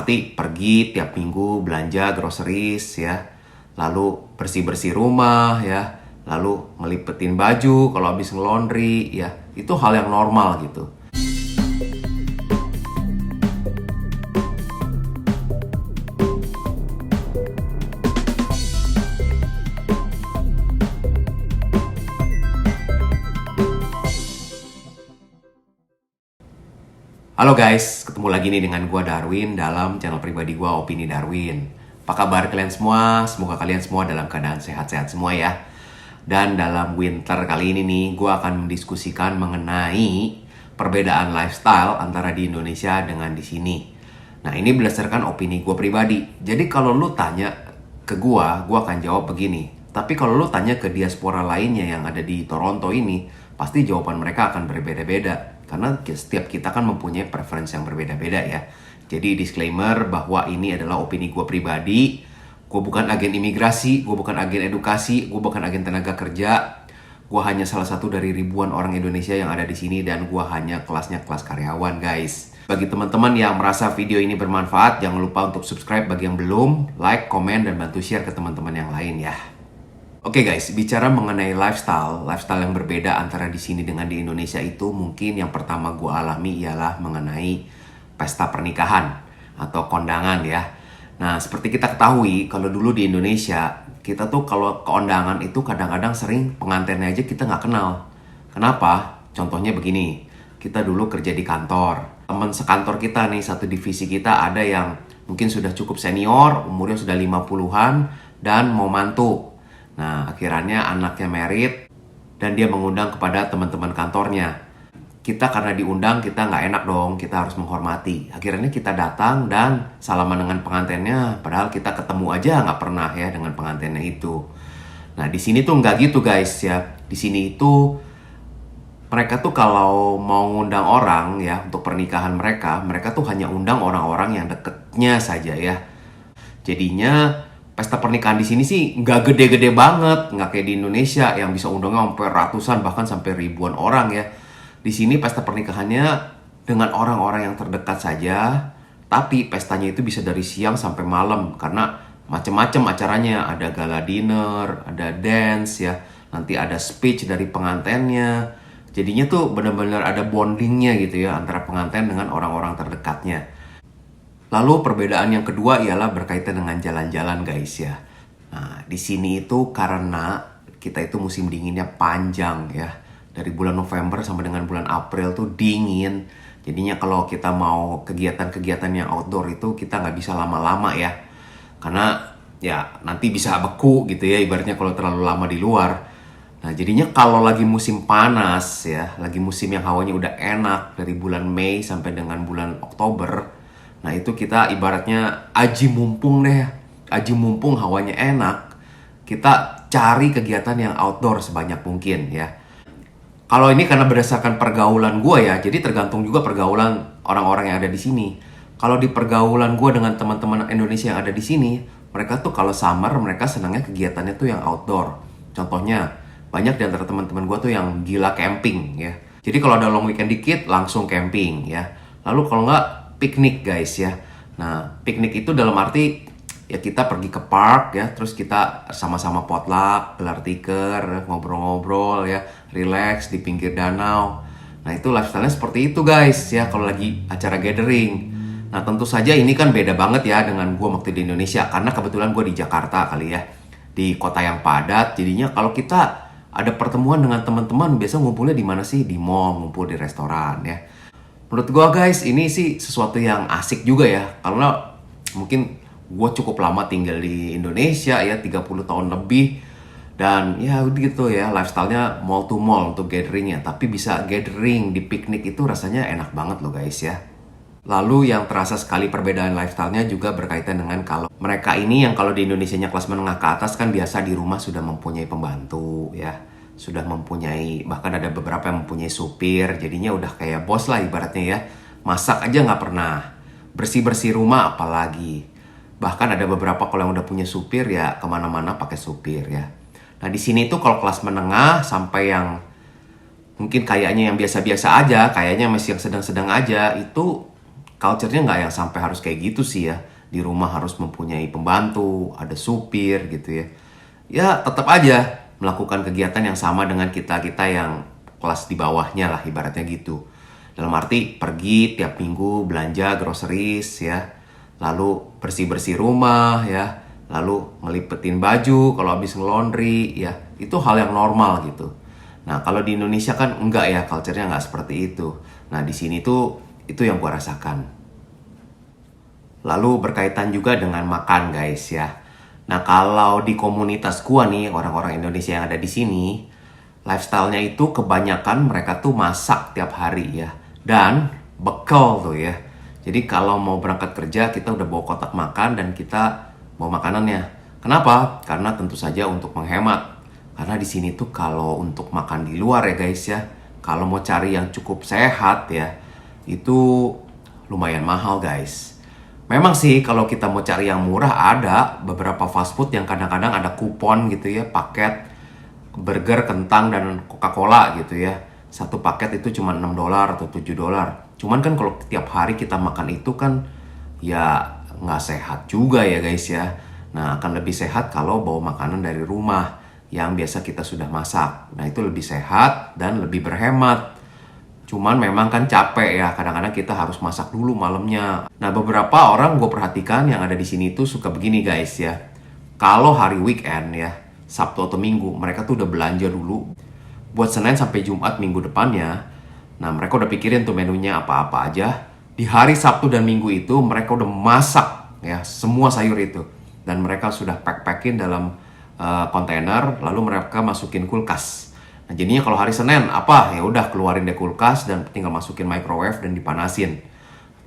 arti pergi tiap minggu belanja groceries ya, lalu bersih-bersih rumah ya, lalu ngelipetin baju kalau habis nge-laundry ya, itu hal yang normal gitu. Halo guys, ketemu lagi nih dengan gua Darwin dalam channel pribadi gua Opini Darwin. Apa kabar kalian semua? Semoga kalian semua dalam keadaan sehat-sehat semua ya. Dan dalam winter kali ini nih, gua akan mendiskusikan mengenai perbedaan lifestyle antara di Indonesia dengan di sini. Nah, ini berdasarkan opini gua pribadi. Jadi kalau lu tanya ke gua akan jawab begini. Tapi kalau lu tanya ke diaspora lainnya yang ada di Toronto ini, pasti jawaban mereka akan berbeda-beda. Karena setiap kita kan mempunyai preferensi yang berbeda-beda ya. Jadi disclaimer bahwa ini adalah opini gue pribadi. Gue bukan agen imigrasi, gue bukan agen edukasi, gue bukan agen tenaga kerja. Gue hanya salah satu dari ribuan orang Indonesia yang ada di sini dan gue hanya kelasnya kelas karyawan guys. Bagi teman-teman yang merasa video ini bermanfaat, jangan lupa untuk subscribe bagi yang belum, like, komen, dan bantu share ke teman-teman yang lain ya. Oke guys, bicara mengenai lifestyle yang berbeda antara di sini dengan di Indonesia itu mungkin yang pertama gue alami ialah mengenai pesta pernikahan atau kondangan ya. Nah, seperti kita ketahui, kalau dulu di Indonesia, kita tuh kalau ke kondangan itu kadang-kadang sering pengantinnya aja kita nggak kenal. Kenapa? Contohnya begini, kita dulu kerja di kantor. Teman sekantor kita nih, satu divisi kita ada yang mungkin sudah cukup senior, umurnya sudah 50-an, dan mau mantu. Nah, akhirnya anaknya married dan dia mengundang kepada teman-teman kantornya. Kita karena diundang, kita nggak enak dong, kita harus menghormati. Akhirnya kita datang dan salaman dengan pengantinnya, padahal kita ketemu aja nggak pernah ya dengan pengantinnya itu. Nah, di sini tuh nggak gitu guys ya. Di sini itu mereka tuh kalau mau ngundang orang ya untuk pernikahan mereka tuh hanya undang orang-orang yang deketnya saja ya. Jadinya pesta pernikahan di sini sih nggak gede-gede banget, nggak kayak di Indonesia yang bisa undangnya sampai ratusan bahkan sampai ribuan orang ya. Di sini pesta pernikahannya dengan orang-orang yang terdekat saja, tapi pestanya itu bisa dari siang sampai malam karena macam-macam acaranya, ada gala dinner, ada dance ya, nanti ada speech dari pengantinnya. Jadinya tuh benar-benar ada bondingnya gitu ya antara pengantin dengan orang-orang terdekatnya. Lalu perbedaan yang kedua ialah berkaitan dengan jalan-jalan guys ya. Nah, di sini itu karena kita itu musim dinginnya panjang ya. Dari bulan November sampai dengan bulan April tuh dingin. Jadinya kalau kita mau kegiatan-kegiatan yang outdoor itu kita nggak bisa lama-lama ya. Karena ya nanti bisa beku gitu ya ibaratnya kalau terlalu lama di luar. Nah, jadinya kalau lagi musim panas ya, lagi musim yang hawanya udah enak dari bulan Mei sampai dengan bulan Oktober. Nah, itu kita ibaratnya aji mumpung deh. Aji mumpung hawanya enak. Kita cari kegiatan yang outdoor sebanyak mungkin ya. Kalau ini karena berdasarkan pergaulan gue ya, jadi tergantung juga pergaulan orang-orang yang ada di sini. Kalau di pergaulan gue dengan teman-teman Indonesia yang ada di sini, mereka tuh kalau summer mereka senangnya kegiatannya tuh yang outdoor. Contohnya, banyak di antara teman-teman gue tuh yang gila camping ya. Jadi kalau ada long weekend dikit, langsung camping ya. Lalu kalau nggak, piknik guys ya. Nah, piknik itu dalam arti ya kita pergi ke park ya, terus kita sama-sama potluck, gelar tikar, ngobrol-ngobrol ya, relax di pinggir danau. Nah, itu lifestyle-nya seperti itu guys ya kalau lagi acara gathering. Nah, tentu saja ini kan beda banget ya dengan gue waktu di Indonesia karena kebetulan gue di Jakarta kali ya, di kota yang padat. Jadinya kalau kita ada pertemuan dengan teman-teman, biasa ngumpulnya di mana sih? Di mall, ngumpul di restoran ya. Menurut gue guys, ini sih sesuatu yang asik juga ya. Karena mungkin gue cukup lama tinggal di Indonesia ya, 30 tahun lebih. Dan ya gitu ya, lifestyle-nya mall to mall untuk gathering-nya. Tapi bisa gathering di piknik itu rasanya enak banget loh guys ya. Lalu yang terasa sekali perbedaan lifestyle-nya juga berkaitan dengan kalau mereka ini yang kalau di Indonesia-nya kelas menengah ke atas kan biasa di rumah sudah mempunyai pembantu ya. Sudah mempunyai, bahkan ada beberapa yang mempunyai supir, jadinya udah kayak bos lah ibaratnya ya. Masak aja nggak pernah, bersih-bersih rumah apalagi. Bahkan ada beberapa kalau yang udah punya supir ya kemana-mana pakai supir ya. Nah di sini tuh kalau kelas menengah sampai yang mungkin kayaknya yang biasa-biasa aja, kayaknya masih yang sedang-sedang aja, itu culture-nya nggak yang sampai harus kayak gitu sih ya. Di rumah harus mempunyai pembantu, ada supir gitu ya. Ya tetap aja melakukan kegiatan yang sama dengan kita-kita yang kelas di bawahnya lah ibaratnya gitu. Dalam arti pergi tiap minggu belanja groceries ya. Lalu bersih-bersih rumah ya. Lalu ngelipetin baju kalau habis nge-laundry ya. Itu hal yang normal gitu. Nah kalau di Indonesia kan enggak ya, culture-nya nggak seperti itu. Nah di sini tuh itu yang gua rasakan. Lalu berkaitan juga dengan makan guys ya. Nah kalau di komunitas gua nih, orang-orang Indonesia yang ada di sini, lifestyle-nya itu kebanyakan mereka tuh masak tiap hari ya. Dan bekal tuh ya. Jadi kalau mau berangkat kerja kita udah bawa kotak makan dan kita bawa makanannya. Kenapa? Karena tentu saja untuk menghemat. Karena di sini tuh kalau untuk makan di luar ya guys ya, kalau mau cari yang cukup sehat ya, itu lumayan mahal guys. Memang sih kalau kita mau cari yang murah ada beberapa fast food yang kadang-kadang ada kupon gitu ya, paket burger, kentang, dan Coca-Cola gitu ya. Satu paket itu cuma $6 atau $7. Cuman kan kalau tiap hari kita makan itu kan ya nggak sehat juga ya guys ya. Nah akan lebih sehat kalau bawa makanan dari rumah yang biasa kita sudah masak. Nah itu lebih sehat dan lebih berhemat. Cuman memang kan capek ya, kadang-kadang kita harus masak dulu malamnya. Nah beberapa orang gue perhatikan yang ada di sini tuh suka begini guys ya. Kalau hari weekend ya, Sabtu atau Minggu, mereka tuh udah belanja dulu buat Senin sampai Jumat minggu depannya. Nah mereka udah pikirin tuh menunya apa-apa aja. Di hari Sabtu dan Minggu itu mereka udah masak ya semua sayur itu. Dan mereka sudah pack-packin dalam kontainer, lalu mereka masukin kulkas. Nah jadinya kalau hari Senin apa? Ya udah keluarin deh kulkas dan tinggal masukin microwave dan dipanasin.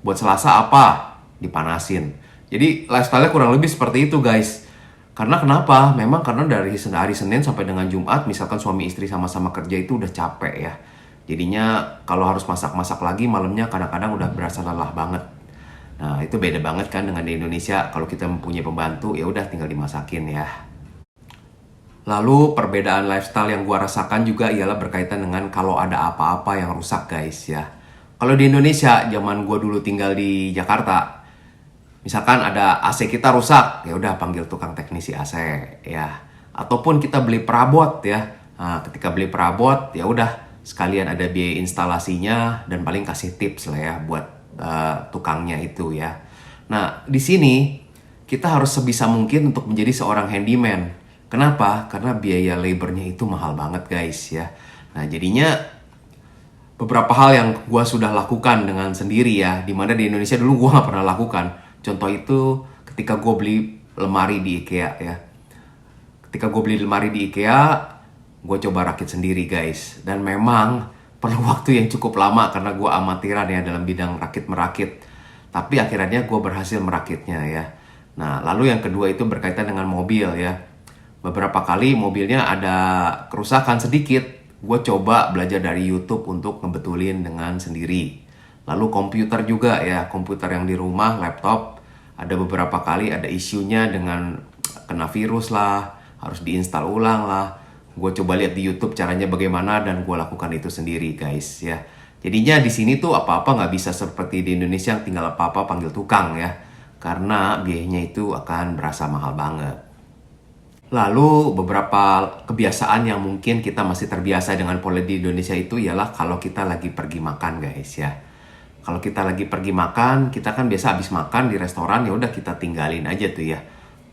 Buat Selasa apa? Dipanasin. Jadi lifestyle-nya kurang lebih seperti itu guys. Karena kenapa? Memang karena dari hari Senin sampai dengan Jumat, misalkan suami istri sama-sama kerja itu udah capek ya. Jadinya kalau harus masak-masak lagi malamnya kadang-kadang udah berasa lelah banget. Nah itu beda banget kan dengan di Indonesia. Kalau kita mempunyai pembantu ya udah tinggal dimasakin ya. Lalu perbedaan lifestyle yang gua rasakan juga ialah berkaitan dengan kalau ada apa-apa yang rusak guys ya. Kalau di Indonesia, zaman gua dulu tinggal di Jakarta, misalkan ada AC kita rusak, ya udah panggil tukang teknisi AC ya. Ataupun kita beli perabot ya. Nah, ketika beli perabot ya udah sekalian ada biaya instalasinya dan paling kasih tips lah ya buat tukangnya itu ya. Nah, di sini kita harus sebisa mungkin untuk menjadi seorang handyman. Kenapa? Karena biaya labornya itu mahal banget guys ya. Nah jadinya beberapa hal yang gue sudah lakukan dengan sendiri ya. Dimana di Indonesia dulu gue gak pernah lakukan. Contoh itu ketika gue beli lemari di IKEA ya. Ketika gue beli lemari di IKEA, gue coba rakit sendiri guys. Dan memang perlu waktu yang cukup lama karena gue amatiran ya dalam bidang rakit-merakit. Tapi akhirnya gue berhasil merakitnya ya. Nah lalu yang kedua itu berkaitan dengan mobil ya. Beberapa kali mobilnya ada kerusakan sedikit, gue coba belajar dari YouTube untuk ngebetulin dengan sendiri. Lalu komputer juga ya, komputer yang di rumah, laptop, ada beberapa kali ada isunya dengan kena virus lah, harus diinstal ulang lah. Gue coba lihat di YouTube caranya bagaimana dan gue lakukan itu sendiri guys ya. Jadinya di sini tuh apa-apa nggak bisa seperti di Indonesia yang tinggal apa-apa panggil tukang ya, karena biayanya itu akan berasa mahal banget. Lalu beberapa kebiasaan yang mungkin kita masih terbiasa dengan pola di Indonesia itu ialah kalau kita lagi pergi makan guys ya. Kalau kita lagi pergi makan, kita kan biasa habis makan di restoran ya udah kita tinggalin aja tuh ya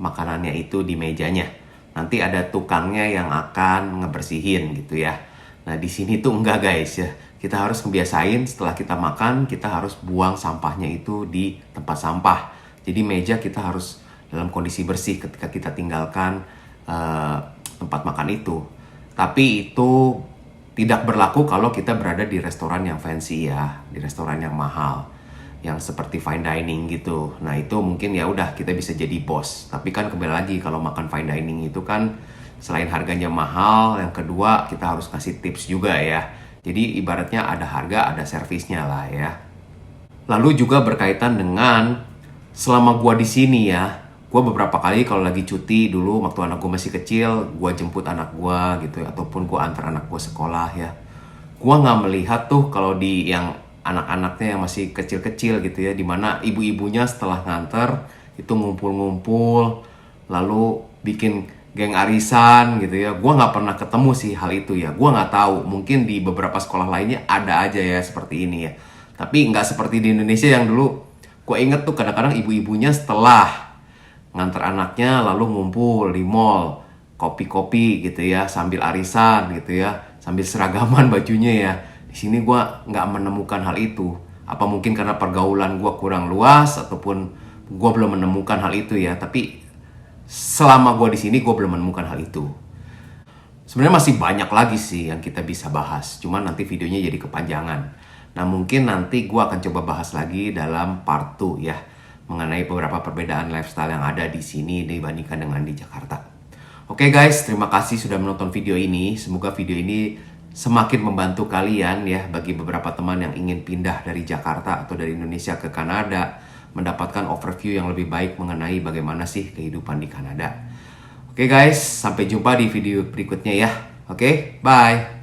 makanannya itu di mejanya. Nanti ada tukangnya yang akan ngebersihin gitu ya. Nah di sini tuh enggak guys ya. Kita harus kebiasain setelah kita makan kita harus buang sampahnya itu di tempat sampah. Jadi meja kita harus dalam kondisi bersih ketika kita tinggalkan tempat makan itu. Tapi itu tidak berlaku kalau kita berada di restoran yang fancy ya, di restoran yang mahal, yang seperti fine dining gitu. Nah itu mungkin ya udah kita bisa jadi bos. Tapi kan kembali lagi kalau makan fine dining itu kan selain harganya mahal, yang kedua kita harus kasih tips juga ya. Jadi ibaratnya ada harga, ada servisnya lah ya. Lalu juga berkaitan dengan selama gua di sini ya. Gue beberapa kali kalau lagi cuti dulu waktu anak gue masih kecil, gue jemput anak gue gitu ya, ataupun gue antar anak gue sekolah ya. Gue nggak melihat tuh kalau di yang anak-anaknya yang masih kecil-kecil gitu ya, dimana ibu-ibunya setelah nganter itu ngumpul-ngumpul lalu bikin geng arisan gitu ya. Gua nggak pernah ketemu sih hal itu ya, gua nggak tahu, mungkin di beberapa sekolah lainnya ada aja ya seperti ini ya, tapi nggak seperti di Indonesia yang dulu gua inget tuh kadang-kadang ibu-ibunya setelah nganter anaknya lalu ngumpul di mall, kopi-kopi gitu ya, sambil arisan gitu ya, sambil seragaman bajunya ya. Di sini gue nggak menemukan hal itu. Apa mungkin karena pergaulan gue kurang luas ataupun gue belum menemukan hal itu ya. Tapi selama gue di sini gue belum menemukan hal itu. Sebenarnya masih banyak lagi sih yang kita bisa bahas. Cuman nanti videonya jadi kepanjangan. Nah mungkin nanti gue akan coba bahas lagi dalam part 2 ya, mengenai beberapa perbedaan lifestyle yang ada di sini dibandingkan dengan di Jakarta. Oke guys, terima kasih sudah menonton video ini. Semoga video ini semakin membantu kalian ya, bagi beberapa teman yang ingin pindah dari Jakarta atau dari Indonesia ke Kanada, mendapatkan overview yang lebih baik mengenai bagaimana sih kehidupan di Kanada. Oke guys, sampai jumpa di video berikutnya ya. Oke, bye.